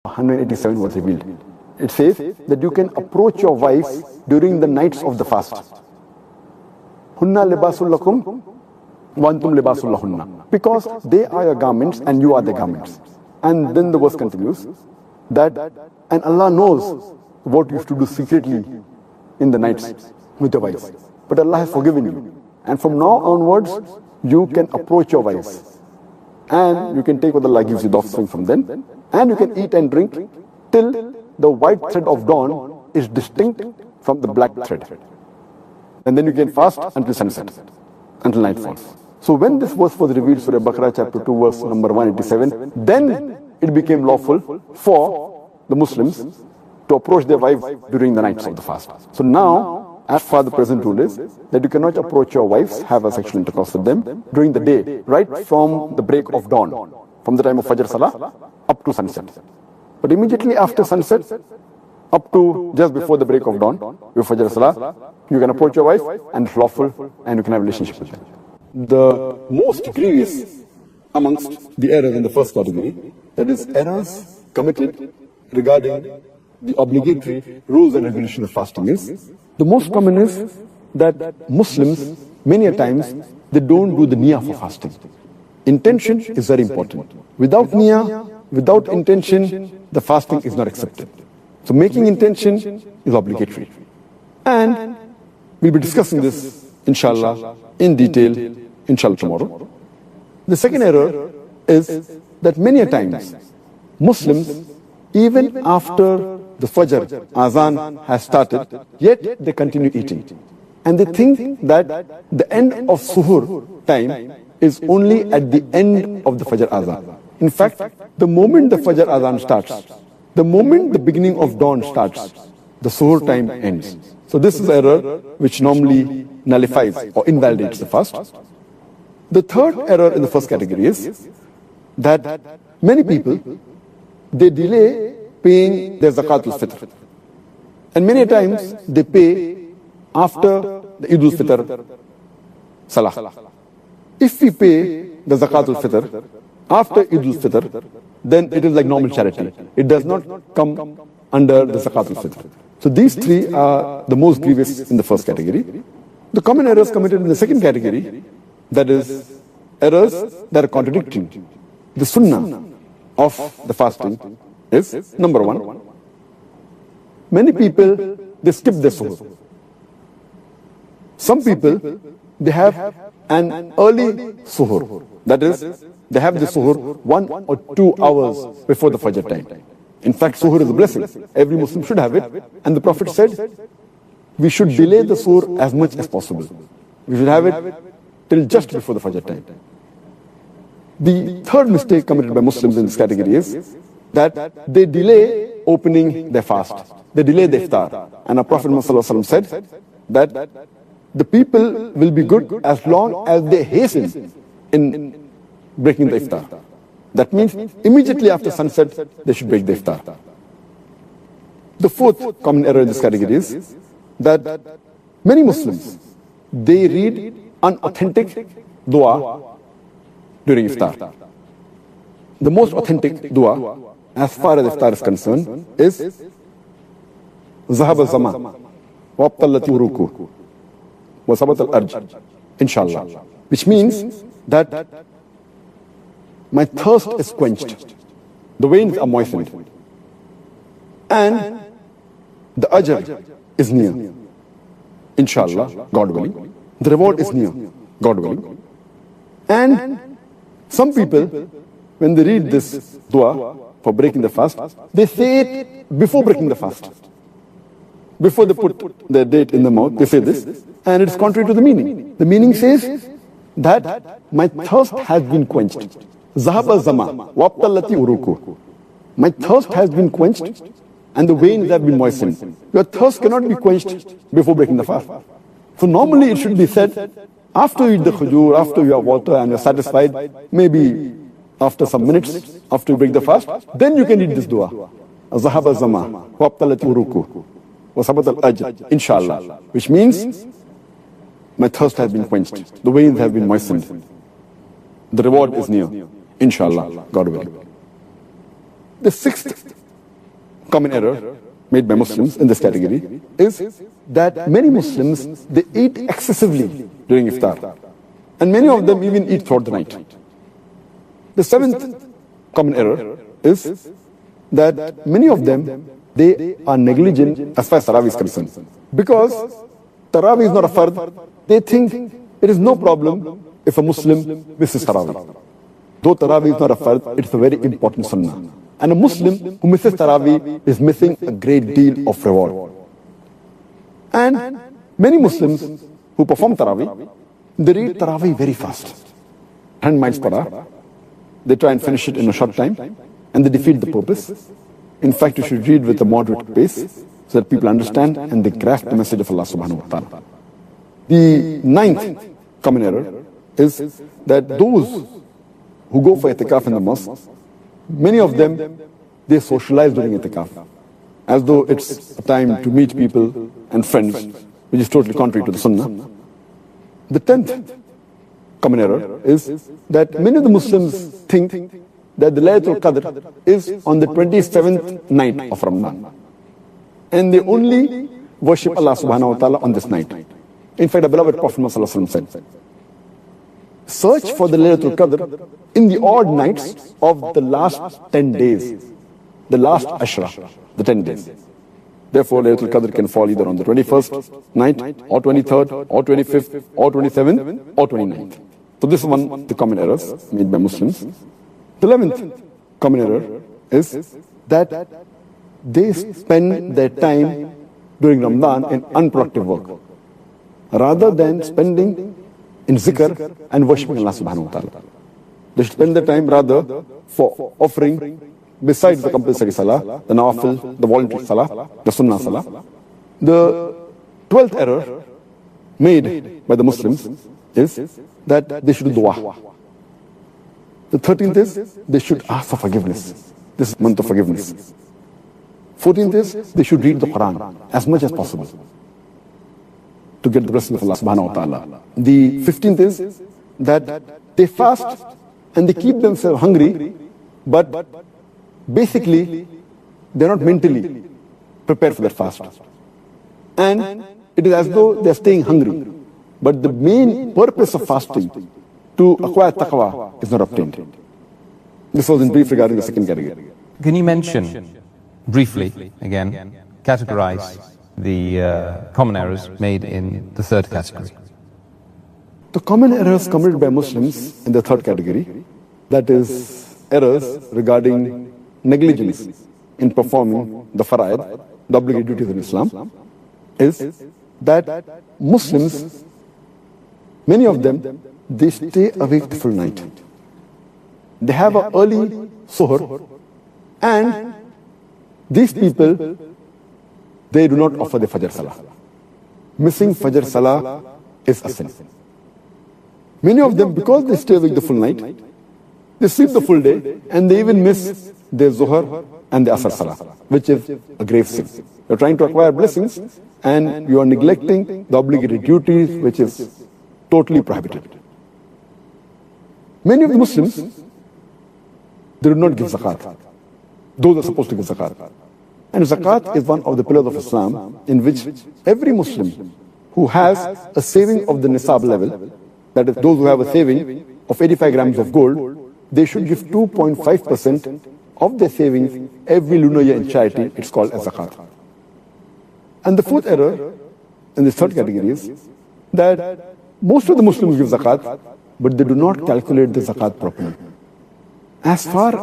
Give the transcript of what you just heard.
187 was revealed. It says that you can approach your wives during the nights of the fast. Hunna libasul lakum wa antum libasul lahunna. Because they are your garments and you are the garments. And then the verse continues that, and Allah knows what you have to do secretly in the nights with your wives. But Allah has forgiven you. And from now onwards, you can approach your wives. And you can take what Allah gives you, the offspring from them. And you can eat and drink till the white thread of dawn is distinct from the black thread. And then you can fast until sunset, until night falls. So when this verse was revealed, Surah Baqarah chapter 2 verse number 187, then it became lawful for the Muslims to approach their wives during the nights of the fast. So now, as far the present rule is, that you cannot approach your wives, have a sexual intercourse with them during the day, right from the break of dawn, from the time of Fajr Salah up to sunset. But immediately after sunset, up to just before the break of dawn, before Fajr Salah, you can approach your wife and it's lawful and you can have a relationship with them. The most grievous amongst the errors in the first category, that is errors committed regarding the obligatory rules and regulations of fasting is, the most common is that Muslims, many a times, they don't do the niyyah for fasting. Intention is very important. Without niyyah, without intention, the fasting is not accepted. So making intention is obligatory. And we'll be discussing this, inshallah, in detail, inshallah, tomorrow. The second error is that many a times, Muslims, even after the Fajr Azan has started, yet they continue eating. And they think that the end of Suhur time is only at the end of the Fajr Azan. In fact, the moment the Fajr Azan starts, the moment the beginning of dawn starts, the Suhur time ends. So this is error which normally nullifies or invalidates the fast. The third error in the first category is that many people, they delay paying their Zakat al-Fitr. And many times they pay after the Eid al-Fitr Salah. If we pay the Zakat al-Fitr after Eid al-Fitr, then it is like normal charity. It does not come under the Zakat al-Fitr. So these three are the most grievous in the first category. The common errors committed in the second category, that is errors that are contradicting the sunnah of the fasting, is number one, many people, they skip their suhoor. Some people, they have an early suhoor. That is, they have the suhoor 1 or 2 hours before the Fajr time. In fact, suhoor is a blessing. Every Muslim should have it. And the Prophet said, we should delay the suhoor as much as possible. We should have it till just before the Fajr time. The third mistake committed by Muslims in this category is that they delay opening their fast. They delay the iftar. And our Prophet Muhammad said that the people will be good as long as they hasten in breaking the iftar. That means immediately after sunset, they should break the iftar. The fourth common error in this category is that many Muslims, they read unauthentic dua during iftar. The most authentic dua, as far as iftar is concerned, is Zahab al-Zama wa abtallati uruku wa sabat al-arj, inshallah. Which means that my thirst is quenched, the veins are moistened, and the ajr is near, inshallah, God willing. The reward is near, God willing. And some people, when they read this dua for breaking the fast, they say it before breaking the fast. Before they put their date in the mouth, they say this, and it's contrary to the meaning. The meaning says that my thirst has been quenched. Zahaba zama, wabtallati uruku. My thirst has been quenched, and the veins have been moistened. Your thirst cannot be quenched before breaking the fast. So normally it should be said after you eat the khujur, after you have water and you're satisfied, maybe after some minutes, after you break the fast, then you can read this dua. Zahaba zama, wabtallati uruku, wa sabat al-ajr, inshallah. Which means, my thirst has been quenched, the veins have been moistened, the reward is near, inshallah, God willing. The sixth common error made by Muslims in this category is that many Muslims, they eat excessively during iftar. And many of them even eat throughout the night. The seventh common error is that many of them, they are negligent as far as Tarawih is concerned. Because Tarawih is not a fard, they think it is no problem if a Muslim misses Tarawih. Though Tarawih is not a fard, it's a very important sunnah. And a Muslim who misses Tarawih is missing a great deal of reward. And many Muslims who perform Tarawih, they read Tarawih very fast. 10 miles per hour. They try and finish it in a short time, and they defeat the purpose. In fact, you should read with a moderate pace, so that people understand and they grasp the message of Allah subhanahu wa ta'ala. The ninth common error is that those who go for itikaf in the mosque, many of them, they socialize during itikaf, as though it's a time to meet people and friends, which is totally contrary to the sunnah. The 10th common error is that many of the Muslims think that the Laylatul Qadr is on the 27th night of Ramadan. And they only worship Allah subhanahu wa ta'ala on this night. In fact, the beloved Prophet Muhammad said, search for the Laylatul Qadr in the odd nights of the last 10 days. The last Ashra, the 10 days. Therefore, Laylatul Qadr can fall either on the 21st night, or 23rd, or 25th, or 27th, or 29th. So this is one of the common errors made by Muslims. The 11th common error is that they spend their time during Ramadan in unproductive work, rather than spending in zikr and worshipping Allah subhanahu wa ta'ala. They should spend their time rather for offering, besides the compulsory salah, the nawafil, the voluntary salah, the sunnah salah. The 12th error made by the Muslims is that they should do dua. The 13th is they should ask for forgiveness. This is month of forgiveness. 14th is they should read the Quran as much as possible to get the blessing of Allah subhanahu wa ta'ala. The 15th is that they fast and they keep themselves hungry, but basically they're not mentally prepared for that fast. And it is as though they're staying hungry. But the main purpose of fasting, to acquire taqwa, is not obtained. This was in brief regarding the second category. Can you mention briefly, again, categorize the common errors made in the third category? The common errors committed by Muslims in the third category, that is errors regarding negligence in performing the fara'id, the obligatory duties in Islam, is that Muslims, many of them, they stay awake the full night. They have an early suhr, and these people, they do not offer the Fajr Salah. Missing Fajr Salah is a sin. Many of them, because they stay awake the full night, they sleep the full day, and they even miss their Zuhr and the Asr Salah, which is a grave sin. You're trying to acquire blessings, and you are neglecting the obligatory duties, which is totally prohibited. Many of the Muslims, they do not give zakat. Those are supposed to give zakat. And zakat is one of the pillars of Islam, in which every Muslim who has a saving of the nisab level, that is, those who have a saving of 85 grams of gold, they should give 2.5% of their savings every lunar year in charity. It's called as zakat. And the fourth error in this third category is that most of the Muslims give zakat, but they do not calculate the zakat properly. As far